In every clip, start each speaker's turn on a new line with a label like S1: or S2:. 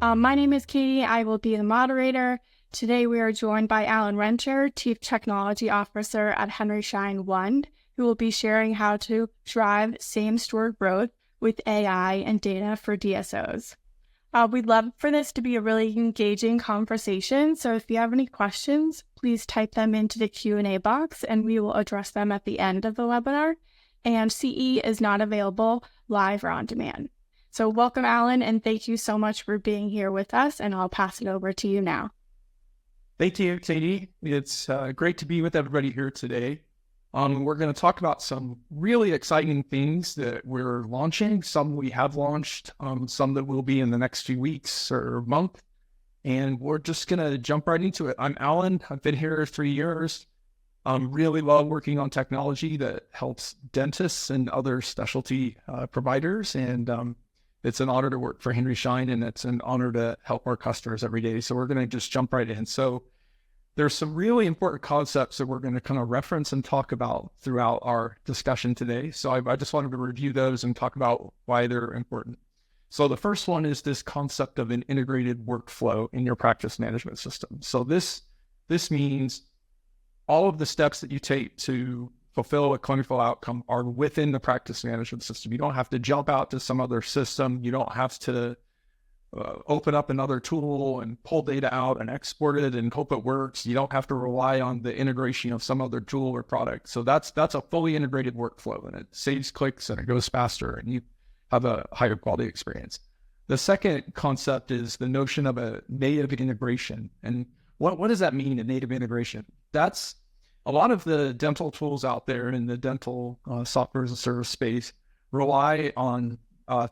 S1: My name is Katie. I will be the moderator. Today we are joined by Alan Rencher, Chief Technology Officer at Henry Schein One, who will be sharing how to drive same-store growth with AI and data for DSOs. We'd love for this to be a really engaging conversation, so if you have any questions, please type them into the Q&A box and we will address them at the end of the webinar. And CE is not available live or on demand. So welcome, Alan, and thank you so much for being here with us, and I'll pass it over to you now.
S2: Thank you, Katie. It's great to be with everybody here today. We're going to talk about some really exciting things that we're launching, some we have launched, some that will be in the next few weeks or month, and we're just going to jump right into it. I'm Alan. I've been here 3 years. Really love working on technology that helps dentists and other specialty providers, and it's an honor to work for Henry Schein, and it's an honor to help our customers every day. So we're going to just jump right in. So there's some really important concepts that we're going to kind of reference and talk about throughout our discussion today. So I just wanted to review those and talk about why they're important. So the first one is this concept of an integrated workflow in your practice management system. So this means all of the steps that you take to fulfill a clinical outcome are within the practice management system. You don't have to jump out to some other system. You don't have to open up another tool and pull data out and export it and hope it works. You don't have to rely on the integration of some other tool or product. So that's a fully integrated workflow, and it saves clicks and it goes faster and you have a higher quality experience. The second concept is the notion of a native integration. And what does that mean, a native integration? That's a lot of the dental tools out there in the dental software as a service space rely on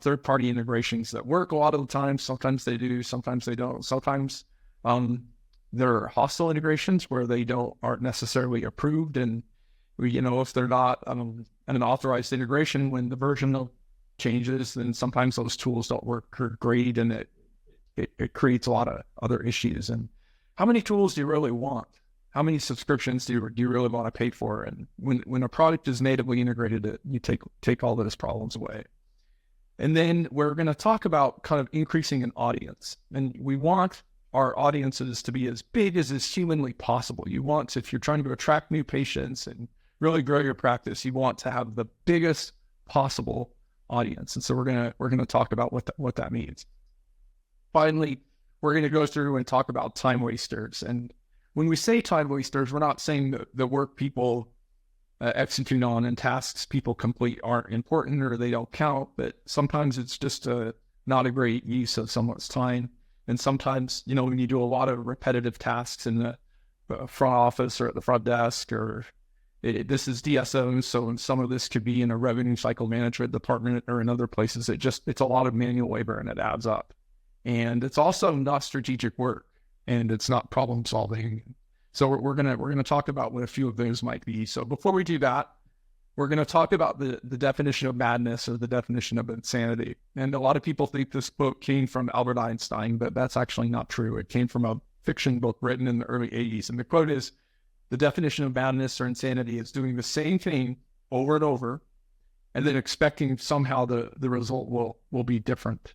S2: third-party integrations that work a lot of the time. Sometimes they do, sometimes they don't. Sometimes there are hostile integrations where they aren't necessarily approved. And, if they're not an authorized integration, when the version changes, then sometimes those tools don't work great, and it creates a lot of other issues. And how many tools do you really want? How many subscriptions do you really want to pay for? And when a product is natively integrated, you take all those problems away. And then we're going to talk about kind of increasing an audience. And we want our audiences to be as big as is humanly possible. If you're trying to attract new patients and really grow your practice, you want to have the biggest possible audience. And so we're going to talk about what that means. Finally, we're going to go through and talk about time wasters. And when we say time wasters, we're not saying that the work people execute on and tasks people complete aren't important or they don't count, but sometimes it's just not a great use of someone's time. And sometimes, when you do a lot of repetitive tasks in the front office or at the front desk, this is DSOs, so some of this could be in a revenue cycle management department or in other places. It's a lot of manual labor and it adds up. And it's also not strategic work, and it's not problem solving. So we're gonna talk about what a few of those might be. So before we do that, we're gonna talk about the definition of madness or the definition of insanity. And a lot of people think this book came from Albert Einstein, but that's actually not true. It came from a fiction book written in the early 80s. And the quote is, "The definition of madness or insanity is doing the same thing over and over, and then expecting somehow the result will be different."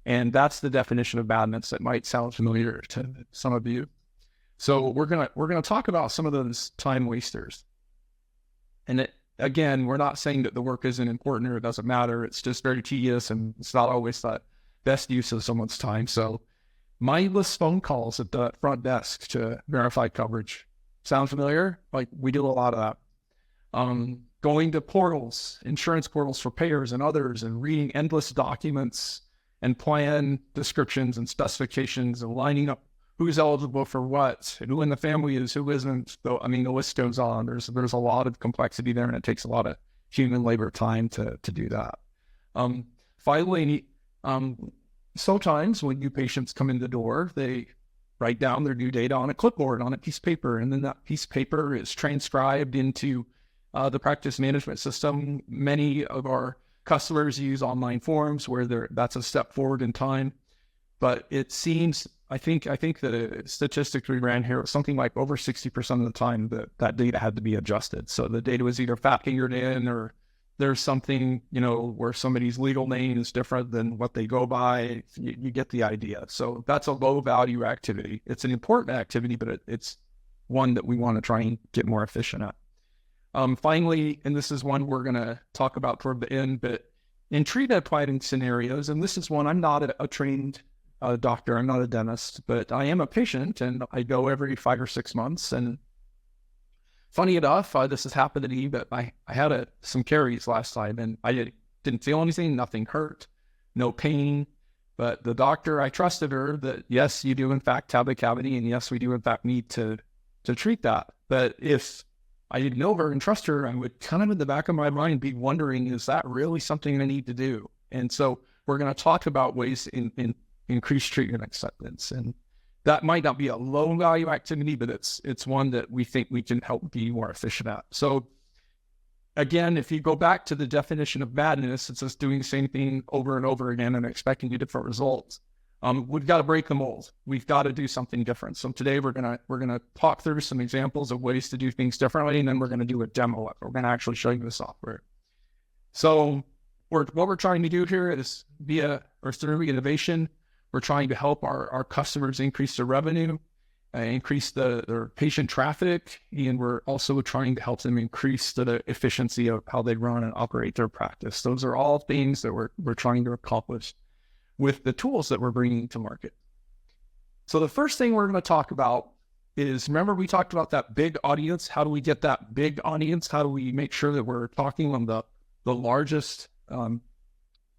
S2: And that's the definition of madness. That might sound familiar to some of you. So we're gonna talk about some of those time wasters. And again, we're not saying that the work isn't important or it doesn't matter. It's just very tedious, and it's not always the best use of someone's time. So mindless phone calls at the front desk to verify coverage. Sound familiar? Like, we do a lot of that. Going to portals, insurance portals for payers and others, and reading endless documents and plan descriptions and specifications and lining up who's eligible for what, and who in the family is, who isn't. The list goes on. There's a lot of complexity there, and it takes a lot of human labor time to do that. Finally, sometimes when new patients come in the door, they write down their new data on a clipboard, on a piece of paper, and then that piece of paper is transcribed into the practice management system. Many of our customers use online forms where that's a step forward in time, but it seems, I think the statistic we ran here was something like over 60% of the time that data had to be adjusted. So the data was either fat fingered in, or there's something, where somebody's legal name is different than what they go by, you get the idea. So that's a low value activity. It's an important activity, but it's one that we want to try and get more efficient at. Finally, and this is one we're going to talk about toward the end, but in treatment planning scenarios, and this is one, I'm not a trained doctor, I'm not a dentist, but I am a patient and I go every 5 or 6 months. And funny enough, this has happened to me, but I had some caries last time and I didn't feel anything, nothing hurt, no pain. But the doctor, I trusted her that yes, you do in fact have a cavity, and yes, we do in fact need to treat that. But if I didn't know her and trust her, I would kind of in the back of my mind be wondering, is that really something I need to do? And so we're going to talk about ways in increase treatment acceptance. And that might not be a low value activity, but it's one that we think we can help be more efficient at. So again, if you go back to the definition of madness, it's just doing the same thing over and over again and expecting different results. We've got to break the mold. We've got to do something different. So today we're gonna talk through some examples of ways to do things differently, and then we're gonna do a demo. We're gonna actually show you the software. So what we're trying to do here is through innovation, we're trying to help our customers increase their revenue, increase their patient traffic, and we're also trying to help them increase the efficiency of how they run and operate their practice. Those are all things that we're trying to accomplish with the tools that we're bringing to market. So the first thing we're going to talk about is, remember we talked about that big audience. How do we get that big audience? How do we make sure that we're talking on the largest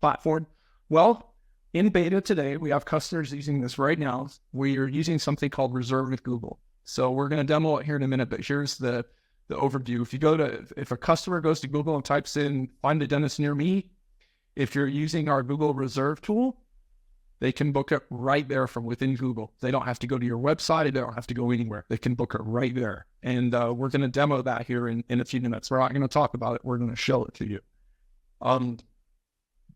S2: platform? Well, in beta today, we have customers using this right now. We are using something called Reserve with Google. So we're going to demo it here in a minute, but here's the overview. If a customer goes to Google and types in, find a dentist near me, if you're using our Google Reserve tool, they can book it right there from within Google. They don't have to go to your website. They don't have to go anywhere. They can book it right there. And we're going to demo that here in a few minutes. We're not going to talk about it. We're going to show it to you.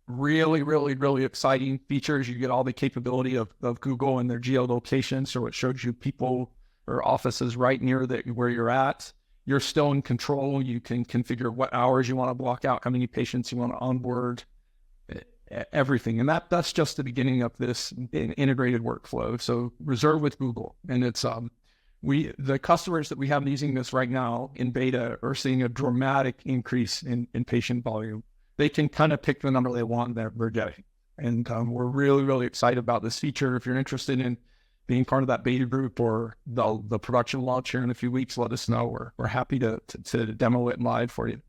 S2: Really, really, really exciting features. You get all the capability of Google and their geolocation. So it shows you people or offices right near where you're at. You're still in control. You can configure what hours you want to block out, how many patients you want to onboard, everything. And that's just the beginning of this integrated workflow. So Reserve with Google. And it's the customers that we have using this right now in beta are seeing a dramatic increase in patient volume. They can kind of pick the number they want that we're getting. And we're really, really excited about this feature. If you're interested in being part of that beta group or the production launch here in a few weeks, let us know. We're happy to demo it live for you.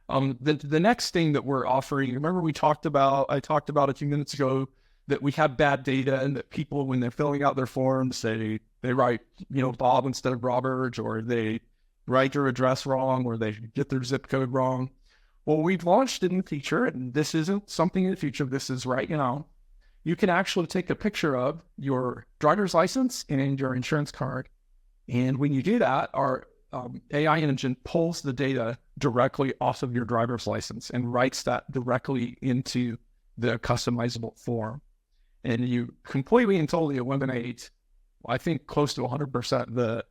S2: The next thing that we're offering, remember I talked about a few minutes ago that we have bad data and that people, when they're filling out their forms, they write, Bob instead of Robert, or they write their address wrong, or they get their zip code wrong. Well, we've launched a new feature, and this isn't something in the future. This is right now. You can actually take a picture of your driver's license and your insurance card. And when you do that, our AI engine pulls the data directly off of your driver's license and writes that directly into the customizable form. And you completely and totally eliminate, I think, close to 100% the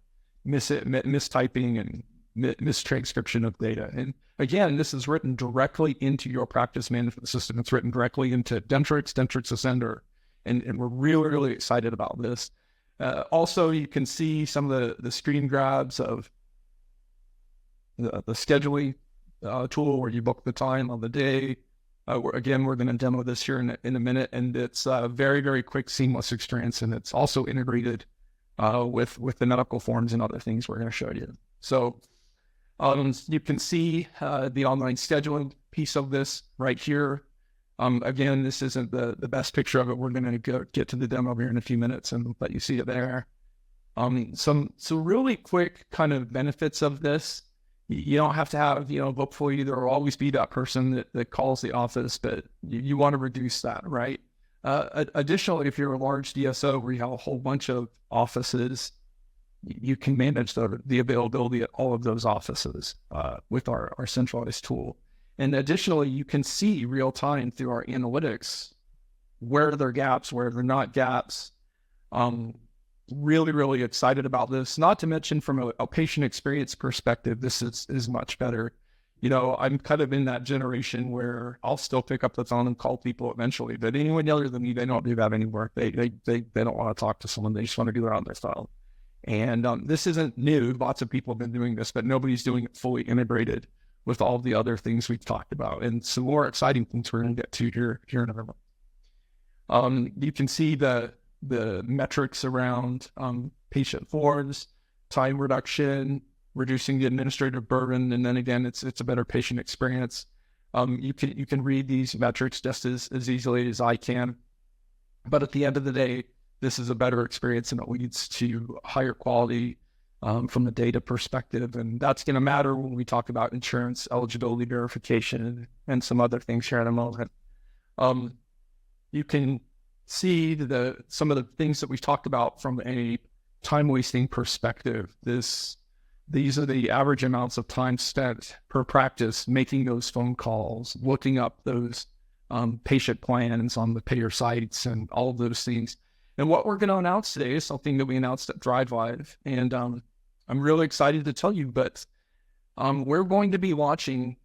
S2: mistyping and mistranscription of data. And again, this is written directly into your practice management system. It's written directly into Dentrix Ascender. And we're really, really excited about this. Also, you can see some of the screen grabs of the scheduling tool where you book the time on the day. We're going to demo this here in a minute, and it's a very, very quick, seamless experience, and it's also integrated with the medical forms and other things we're going to show you. So you can see the online scheduling piece of this right here. Again, this isn't the best picture of it. We're going to get to the demo here in a few minutes and let you see it there. Some really quick kind of benefits of this. You don't have to have, hopefully there will always be that person that calls the office, but you want to reduce that, right? Additionally, if you're a large DSO where you have a whole bunch of offices, you can manage the availability at all of those offices with our centralized tool. And additionally, you can see real time through our analytics where there are gaps, where there are not gaps. Really, really excited about this. Not to mention from a patient experience perspective, this is much better. I'm kind of in that generation where I'll still pick up the phone and call people eventually, but anyone younger than me, they don't do that anymore. They don't want to talk to someone. They just want to do it on their phone. And this isn't new. Lots of people have been doing this, but nobody's doing it fully integrated with all the other things we've talked about, and some more exciting things we're going to get to here in a moment. You can see the metrics around patient forms, time reduction, reducing the administrative burden, and then again, it's a better patient experience. You can read these metrics just as easily as I can, but at the end of the day, this is a better experience, and it leads to higher quality from the data perspective, and that's going to matter when we talk about insurance eligibility verification and some other things here in a moment. You can see some of the things that we've talked about from a time wasting perspective. These are the average amounts of time spent per practice making those phone calls, looking up those patient plans on the payer sites, and all of those things. And what we're going to announce today is something that we announced at Drive Live, and I'm really excited to tell you, but we're going to be launching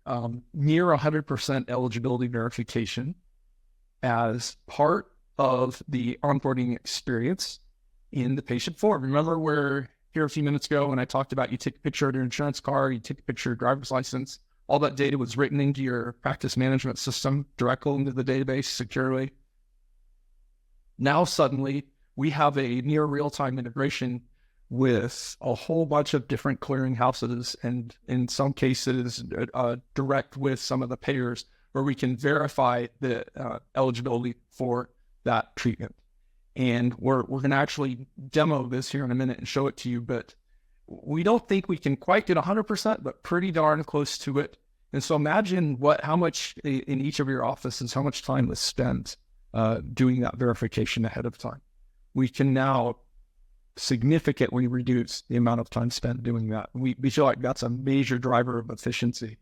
S2: near 100% eligibility verification as part of the onboarding experience in the patient form. Remember, we're here a few minutes ago when I talked about you take a picture of your insurance card, you take a picture of your driver's license, all that data was written into your practice management system directly into the database securely. Now suddenly we have a near real-time integration with a whole bunch of different clearinghouses, and in some cases direct with some of the payers, where we can verify the eligibility for that treatment. And we're going to actually demo this here in a minute and show it to you, but we don't think we can quite get 100%, but pretty darn close to it. And so imagine how much in each of your offices, how much time was spent doing that verification ahead of time. We can now significantly reduce the amount of time spent doing that. We feel like that's a major driver of efficiency.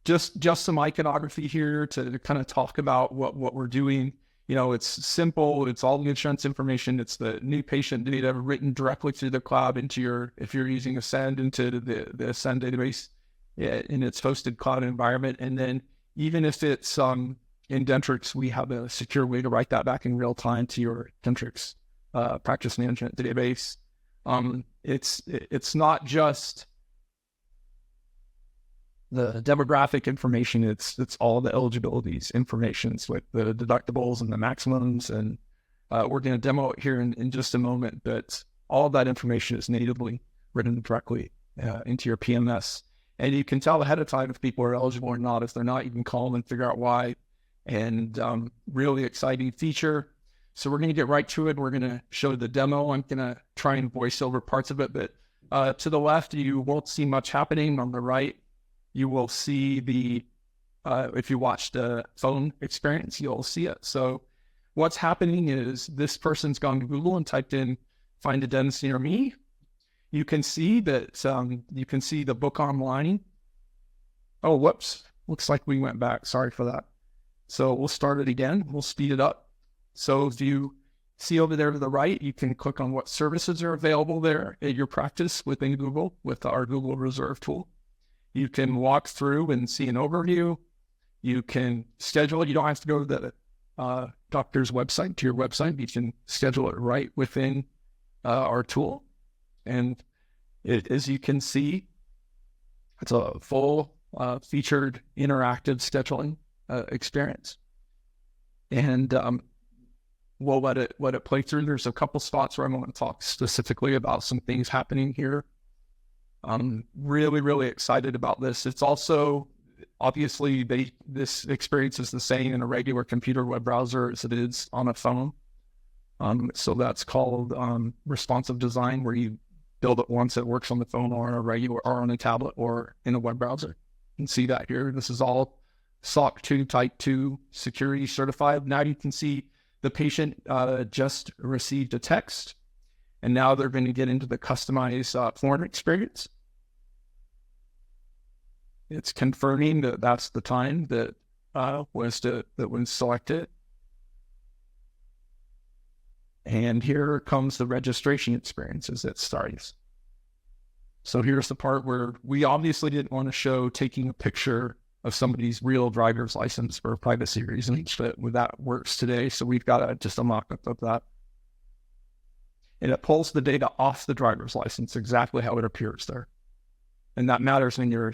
S2: Just some iconography here to kind of talk about what we're doing. It's simple. It's all the insurance information. It's the new patient data written directly to the cloud if you're using Ascend, into the Ascend database in its hosted cloud environment. And then even if it's in Dentrix, we have a secure way to write that back in real time to your Dentrix practice management database. It's not just the demographic information, it's all the eligibilities informations with the deductibles and the maximums, and we're going to demo it here in just a moment, but all of that information is natively written directly into your PMS, and you can tell ahead of time if people are eligible or not. If they're not, you can call them and figure out why, and really exciting feature. So we're going to get right to it. We're going to show the demo. I'm going to try and voice over parts of it, but to the left, you won't see much happening. On the right, you will see if you watch the phone experience, you'll see it. So what's happening is this person's gone to Google and typed in, find a dentist near me. You can see that, you can see the book online. Oh, whoops. Looks like we went back. Sorry for that. So we'll start it again. We'll speed it up. So if you see over there to the right, you can click on what services are available there at your practice within Google with our Google Reserve tool. You can walk through and see an overview. You can schedule it. You don't have to go to the doctor's website, to your website. You can schedule it right within our tool. And as you can see, it's a full featured interactive scheduling experience. And we'll let it play through. There's a couple spots where I'm going to talk specifically about some things happening here. I'm really, really excited about this. It's also, obviously, this experience is the same in a regular computer web browser as it is on a phone. So that's called responsive design, where you build it once, it works on the phone or on a tablet or in a web browser. You can see that here. This is all SOC 2 Type 2 security certified. Now you can see the patient just received a text, and now they're going to get into the customized form experience. It's confirming that that's the time that was selected. And here comes the registration experience as it starts. So here's the part where we obviously didn't want to show taking a picture of somebody's real driver's license for privacy reasons, but that works today. So we've got just a mock-up of that. And it pulls the data off the driver's license exactly how it appears there. And that matters when you're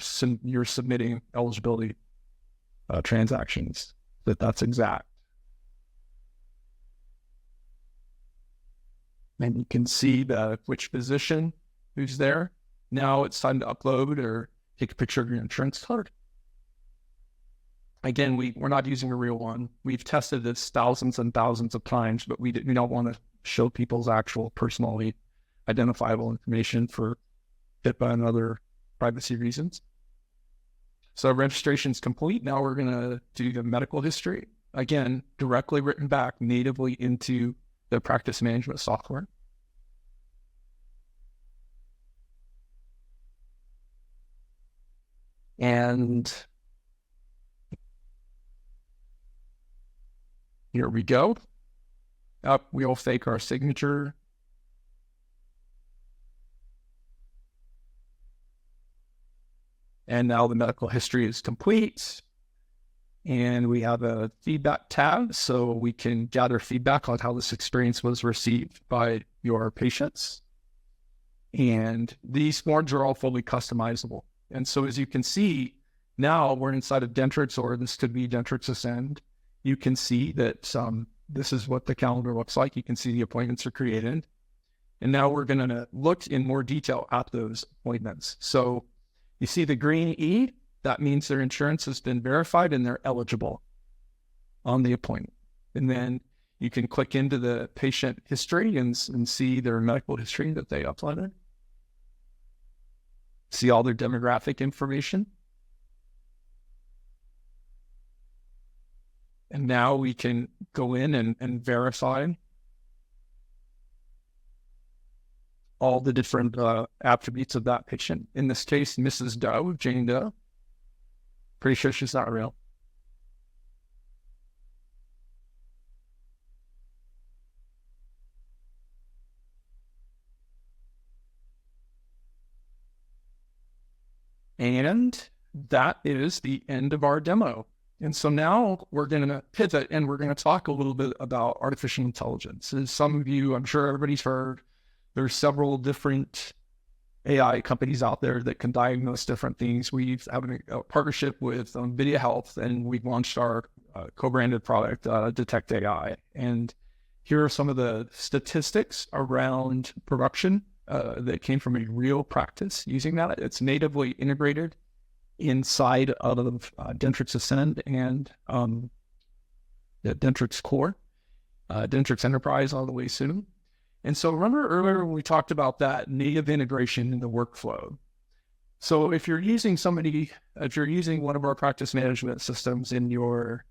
S2: submitting eligibility transactions, that's exact. And you can see which physician who's there. Now it's time to upload or take a picture of your insurance card. Again, we're not using a real one. We've tested this thousands and thousands of times, but we don't want to show people's actual personally identifiable information for HIPAA and other privacy reasons. So registration is complete. Now we're going to do the medical history. Again, directly written back natively into the practice management software. And here we go. We'll fake our signature. And now the medical history is complete. And we have a feedback tab, so we can gather feedback on how this experience was received by your patients. And these forms are all fully customizable. And so as you can see, now we're inside of Dentrix, or this could be Dentrix Ascend. You can see that this is what the calendar looks like. You can see the appointments are created. And now we're going to look in more detail at those appointments. So you see the green E, that means their insurance has been verified and they're eligible on the appointment. And then you can click into the patient history and see their medical history that they uploaded. See all their demographic information. And now we can go in and verify all the different attributes of that patient. In this case, Mrs. Doe, Jane Doe. Pretty sure she's not real. And that is the end of our demo. And so now we're going to pivot and we're going to talk a little bit about artificial intelligence. As some of you, I'm sure everybody's heard, there's several different AI companies out there that can diagnose different things. We've had a partnership with Video Health, and we've launched our co-branded product, Detect AI. And here are some of the statistics around production that came from a real practice using that. It's natively integrated inside of Dentrix Ascend and Dentrix Core, Dentrix Enterprise all the way soon. And so remember earlier when we talked about that native integration in the workflow. So if you're using one of our practice management systems and you're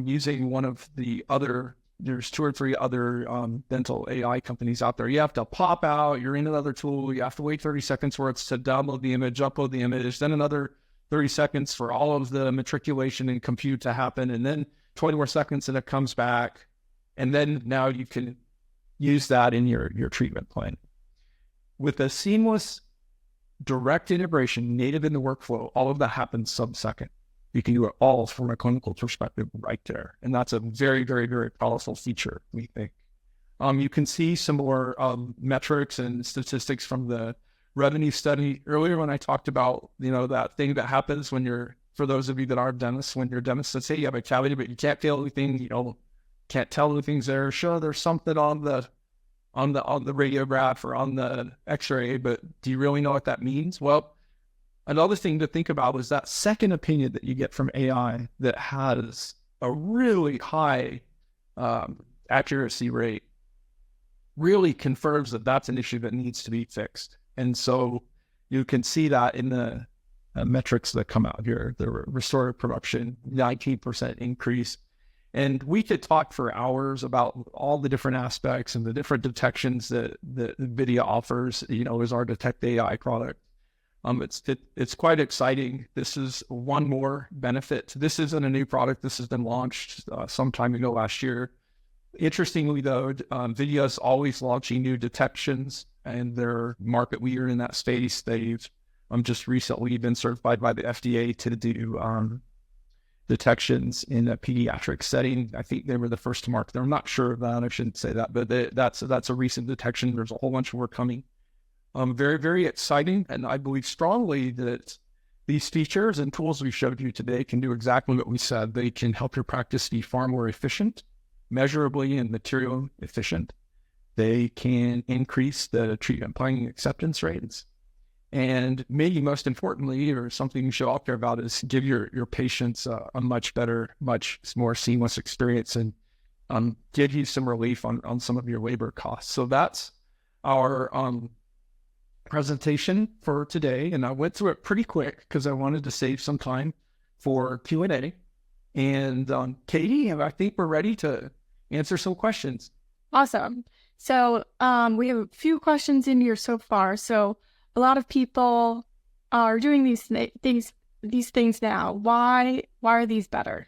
S2: using one of the other, there's 2 or 3 other dental AI companies out there, you have to pop out, you're in another tool, you have to wait 30 seconds for it to download the image, upload the image, then another 30 seconds for all of the matriculation and compute to happen, and then 20 more seconds and it comes back. And then now you can use that in your treatment plan. With a seamless direct integration native in the workflow, all of that happens sub-second. You can do it all from a clinical perspective right there. And that's a very, very, very powerful feature, we think. You can see some more metrics and statistics from the revenue study earlier when I talked about, that thing that happens when for those of you that aren't dentists, when you're dentists, let's say you have a cavity, but you can't feel anything, can't tell anything's there. Sure, there's something on the radiograph or on the x-ray, but do you really know what that means? Well, another thing to think about is that second opinion that you get from AI that has a really high accuracy rate really confirms that that's an issue that needs to be fixed. And so you can see that in the metrics that come out here, the restorative production, 19% increase. And we could talk for hours about all the different aspects and the different detections that NVIDIA offers, as our Detect AI product. It's quite exciting. This is one more benefit. This isn't a new product. This has been launched some time ago last year. Interestingly, though, Video's always launching new detections, and they're market leader in that space. They've just recently been certified by the FDA to do detections in a pediatric setting. I think they were the first to market there. I'm not sure of that. I shouldn't say that, but that's a recent detection. There's a whole bunch more coming. Very, very exciting, and I believe strongly that these features and tools we showed you today can do exactly what we said. They can help your practice be far more efficient, measurably and material efficient. They can increase the treatment planning acceptance rates. And maybe most importantly, or something you should all care about, is give your patients a much better, much more seamless experience, and give you some relief on some of your labor costs. So that's our presentation for today. And I went through it pretty quick because I wanted to save some time for Q&A. And Katie, I think we're ready to answer some questions.
S1: Awesome. So we have a few questions in here so far. So a lot of people are doing these things now. Why are these better?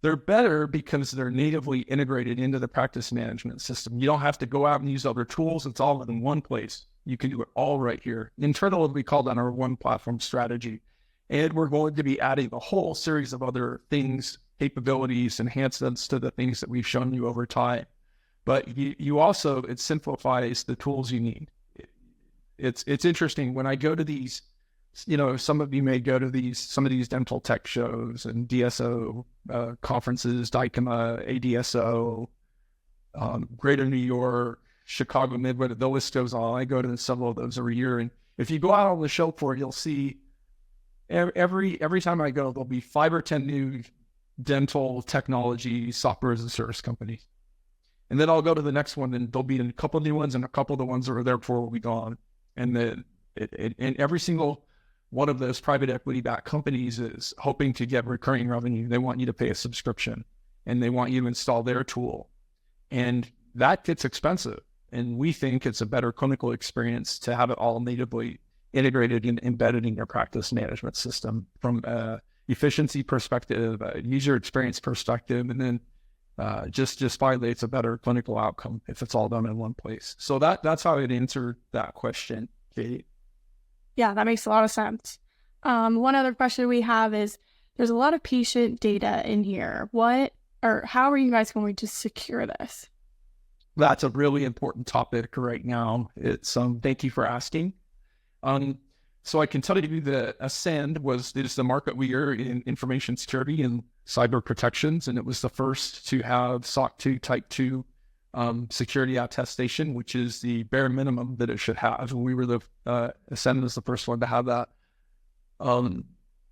S2: They're better because they're natively integrated into the practice management system. You don't have to go out and use other tools. It's all in one place. You can do it all right here. Internally, we call that our one platform strategy. And we're going to be adding a whole series of other things, capabilities, enhancements to the things that we've shown you over time. But you also, it simplifies the tools you need. It's interesting when I go to these, some of you may go to some of these dental tech shows and DSO conferences, DICOMA, ADSO, Greater New York, Chicago Midwest, the list goes on. I go to several of those every year. And if you go out on the show floor, you'll see every time I go, there'll be 5 or 10 new dental technology software as a service companies. And then I'll go to the next one, and there'll be a couple of new ones, and a couple of the ones that were there before will be gone. And then and every single one of those private equity-backed companies is hoping to get recurring revenue. They want you to pay a subscription, and they want you to install their tool. And that gets expensive. And we think it's a better clinical experience to have it all natively integrated and embedded in your practice management system from a efficiency perspective, a user experience perspective, and then just finally, it's a better clinical outcome if it's all done in one place. So that's how I'd answer that question, Katie.
S1: Yeah, that makes a lot of sense. One other question we have is, there's a lot of patient data in here. How are you guys going to secure this?
S2: That's a really important topic right now. It's thank you for asking. So I can tell you that Ascend is the market leader in information security and cyber protections, and it was the first to have SOC 2 Type 2 security attestation, which is the bare minimum that it should have. And we were Ascend was the first one to have that.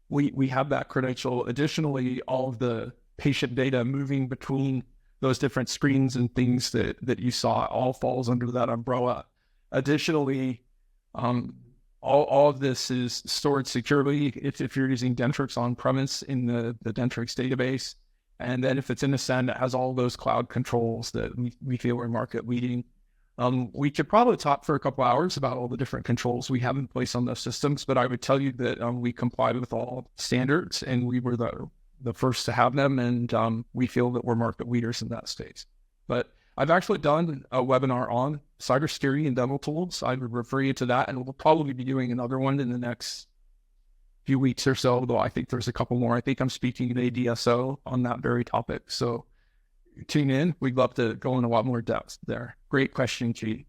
S2: We have that credential. Additionally, all of the patient data moving between those different screens and things that you saw all falls under that umbrella. Additionally, all of this is stored securely if you're using Dentrix on-premise in the Dentrix database. And then if it's in Ascend, it has all those cloud controls that we feel are market leading. We could probably talk for a couple hours about all the different controls we have in place on those systems, but I would tell you that we complied with all standards, and we were the first to have them, and we feel that we're market leaders in that space. But I've actually done a webinar on cybersecurity and dental tools. I would refer you to that, and we'll probably be doing another one in the next few weeks or so, though I think there's a couple more. I think I'm speaking at ADSO on that very topic. So tune in. We'd love to go in a lot more depth there. Great question, G.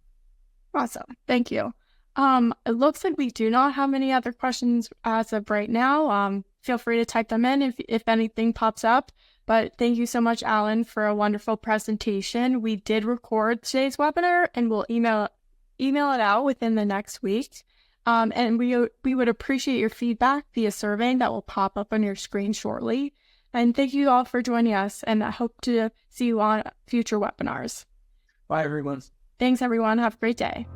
S1: Awesome. Thank you. It looks like we do not have any other questions as of right now. Feel free to type them in if anything pops up. But thank you so much, Alan, for a wonderful presentation. We did record today's webinar, and we'll email it out within the next week. And we would appreciate your feedback via survey that will pop up on your screen shortly. And thank you all for joining us, and I hope to see you on future webinars.
S2: Bye, everyone.
S1: Thanks, everyone. Have a great day.